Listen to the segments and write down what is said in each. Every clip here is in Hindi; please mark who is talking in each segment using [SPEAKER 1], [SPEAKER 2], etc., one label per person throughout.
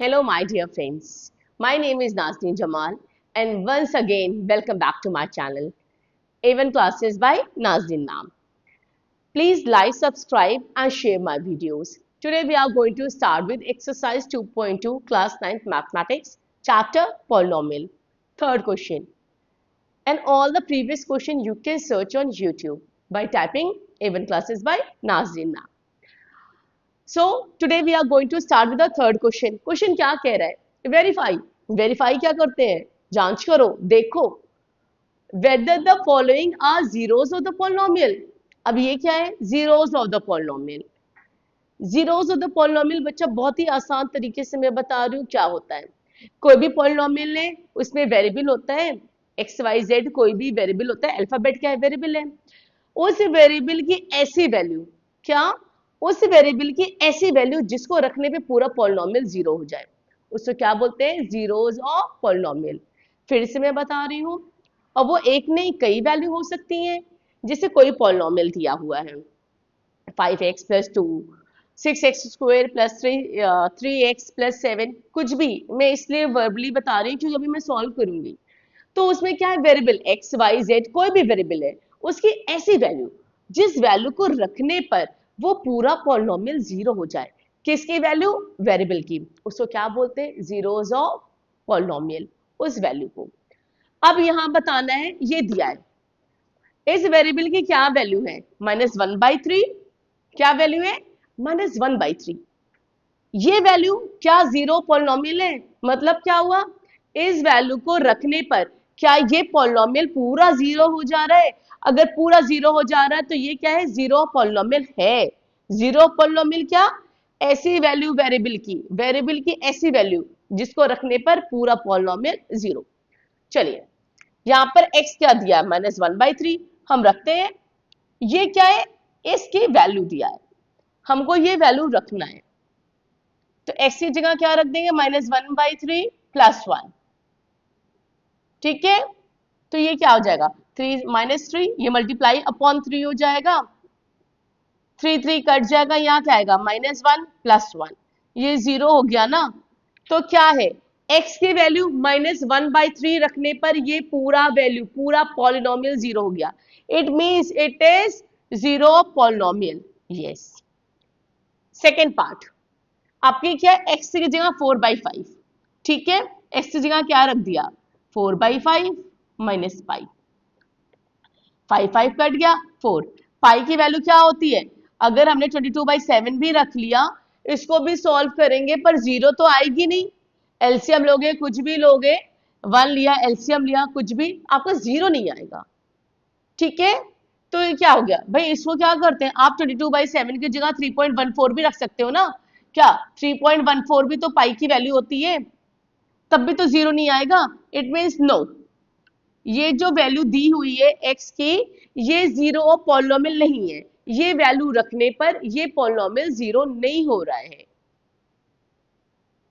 [SPEAKER 1] Hello, my dear friends. My name is Nazneen Jamal, and once again, welcome back to my channel, A1 Classes by Nazneen Naam. Please like, subscribe, and share my videos. Today, we are going to start with exercise 2.2, class 9th mathematics, chapter polynomial. Third question. And all the previous question you can search on YouTube by typing A1 Classes by Nazneen Naam. So today we are going to start with the third question. Question क्या कह रहा है? Verify. Verify क्या करते हैं? जांच करो, देखो. Whether the following are zeros of the polynomial. अब ये क्या है? Zeros of the polynomial. Zeros of the polynomial बच्चा बहुत ही आसान तरीके से मैं बता रही हूँ क्या होता है. कोई भी polynomial है, उसमें वेरिएबल होता है. एक्स वाई जेड कोई भी वेरिएबल होता है. अल्फाबेट क्या है? वेरिएबल है. उस वेरिएबल की ऐसी वैल्यू क्या उस वेरिएबल की ऐसी वैल्यू जिसको रखने पे पूरा पॉलिनोमियल जीरो हो जाए उसको क्या बोलते हैं? Zeros of polynomial. फिर से मैं बता रही हूँ. और वो एक नहीं कई वैल्यू हो सकती हैं. जैसे कोई पॉलिनोमियल दिया हुआ है 5x plus 2, 6x square plus 3x plus 7, कुछ भी. मैं इसलिए वर्बली बता रही हूँ क्योंकि अभी मैं सॉल्व करूंगी. तो उसमें क्या है? वेरिएबल एक्स वाई जेड कोई भी वेरिएबल है, उसकी ऐसी वैल्यू जिस वैल्यू को रखने पर वो पूरा पॉलिनोमियल जीरो हो जाए. किसकी वैल्यू? वेरिएबल की. उसको क्या बोलते हैं? Zeros of polynomial. उस वैल्यू को अब यहां बताना है. ये दिया है इस वेरिएबल की क्या वैल्यू है? -1/3. क्या वैल्यू है? -1/3. ये वैल्यू क्या जीरो पॉलिनोमियल है? मतलब क्या हुआ? इस वैल्यू को रखने पर क्या ये पॉलिनोमियल पूरा जीरो हो जा रहा है? अगर पूरा जीरो हो जा रहा है तो ये क्या है? जीरो पॉलिनोमियल है. जीरो पॉलिनोमियल क्या? ऐसी वैल्यू वेरिएबल की ऐसी वैल्यू जिसको रखने पर पूरा पॉलिनोमियल जीरो. चलिए यहां पर x क्या दिया है? -1/3. हम रखते हैं. ये क्या है? इसकी वैल्यू दिया है, हमको ये वैल्यू रखना है. तो x की जगह क्या रख देंगे? -1/3 +1. ठीक है. तो ये क्या हो जाएगा? 3 -3, ये मल्टीप्लाई अपॉन 3 हो जाएगा. 3 3 कट जाएगा. यहाँ क्या आएगा? -1 +1. ये जीरो हो गया ना. तो क्या है? x की वैल्यू -1/3 रखने पर ये पूरा वैल्यू पूरा पॉलिनोमियल जीरो हो गया. It means it is zero polynomial. Yes. Second part आपकी क्या है? x की जगह 4/5. ठीक है. x की जगह क्या रख दिया? 4/5 माइनस पाई. 5 कट गया. 4. पाई की वैल्यू क्या होती है? अगर हमने 22/7 भी रख लिया, इसको भी सॉल्व करेंगे पर जीरो तो आएगी नहीं. एलसीएम लोगे, कुछ भी लोगे, 1 लिया, एलसीएम लिया, कुछ भी, आपका जीरो नहीं आएगा. ठीक है. तो ये क्या हो गया भाई? इसको क्या करते हैं आप? 22/7 की जगह 3.14 भी रख सकते हो ना. क्या 3.14 भी तो पाई की वैल्यू होती है, तब भी तो जीरो नहीं आएगा. इट मीन्स नो, ये जो वैल्यू दी हुई है x की, ये जीरो ऑफ पॉलिनोमियल नहीं है. ये वैल्यू रखने पर ये पॉलिनोमियल जीरो नहीं हो रहा है.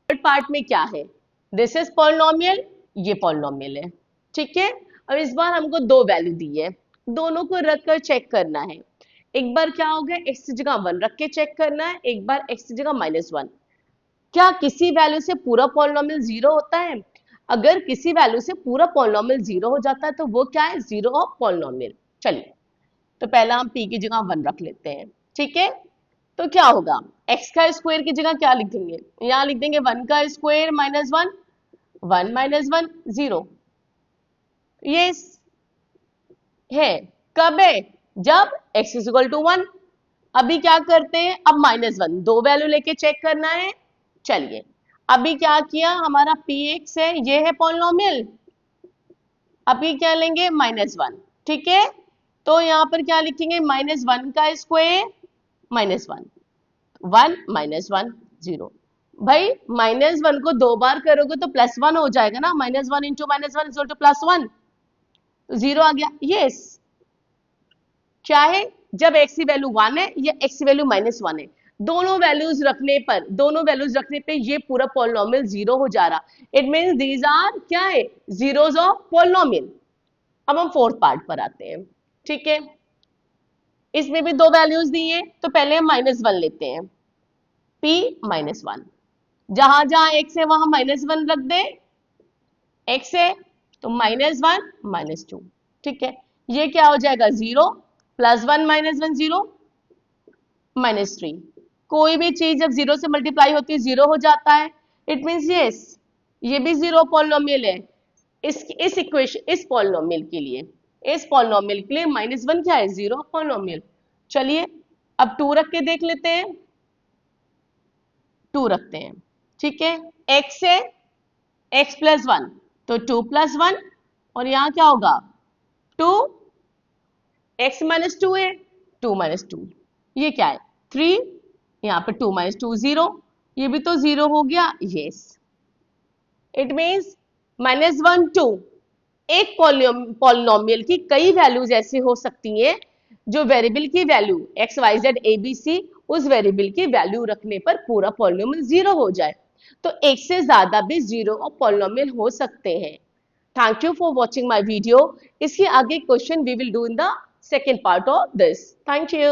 [SPEAKER 1] थर्ड पार्ट में क्या है? दिस इज पॉलिनोमियल, ये पॉलिनोमियल है. ठीक है. अब इस बार हमको दो वैल्यू दी है, दोनों को रख कर चेक करना है. एक बार क्या हो गया? x की जगह 1 रख के चेक करना है, एक बार x की जगह -1. क्या किसी वैल्यू से पूरा पॉलिनोमियल जीरो होता है? अगर किसी वैल्यू से पूरा पॉलिनोमियल जीरो हो जाता है तो वो क्या है? Zero of polynomial. चलिए तो पहला हम p की जगह 1 रख लेते हैं. ठीक है. तो क्या होगा? x का स्क्वायर की जगह क्या लिख देंगे? यहाँ लिख देंगे 1 का स्क्वायर -1, 1 -1 0. ये है. कब है? जब x इक्वल टू 1. अभी क्या करते हैं? अब -1 दो वैल्यू लेके चेक करना है. चलिए अभी क्या किया? हमारा px है, ये है पॉलिनोमियल. अभी क्या लेंगे? -1. ठीक है. तो यहां पर क्या लिखेंगे? -1 का स्क्वायर -1, 1 -1 0. भाई -1 को दो बार करोगे तो +1 हो जाएगा ना. -1 इंटू -1 इज टू +1, तो जीरो आ गया. यस. क्या है? जब x की वैल्यू 1 है या x की वैल्यू -1 है, दोनों वैल्यूज रखने पे ये पूरा पॉलिनोमियल जीरो हो जा रहा. इट मींस दीज आर क्या है? Zeros of polynomial. अब हम फोर्थ पार्ट पर आते हैं. ठीक है. इसमें भी दो वैल्यूज दी है, तो पहले हम -1 लेते हैं. p -1. जहां जहां x है वहां -1 रख दे, x है तो -1 -2, ठीक है। ये क्या हो जाएगा 0, +1 -1 0, -3। कोई भी चीज जब 0 से मल्टीप्लाई होती है 0 हो जाता है, इट मीन्स यस ये भी 0 पॉलिनोमियल है। इस इक्वेशन, इस पॉलिनोमियल के लिए, इस पॉलिनोमियल के लिए -1 क्या है, 0 पॉलिनोमियल। चलिए अब 2 रख के देख लेते हैं, 2 रखते हैं, ठीक है। x है x +1 तो 2 + 1, और यहां क्या होगा 2, x -2 है 2 -2, ये क्या है 3, यहाँ पे 2 - 2 0, ये भी तो 0 हो गया, यस। इट मीन्स -1 2, एक पॉलिनोमियल की कई वैल्यूज ऐसी हो सकती हैं जो वेरिएबल की value X Y Z A B C, उस वेरिएबल की वैल्यू रखने पर पूरा पॉलिनोमियल 0 हो जाए। तो एक से ज्यादा भी 0 पॉलिनोमियल हो सकते हैं। Thank you for watching my video. इसके आगे question we will do in the second part of this. Thank you.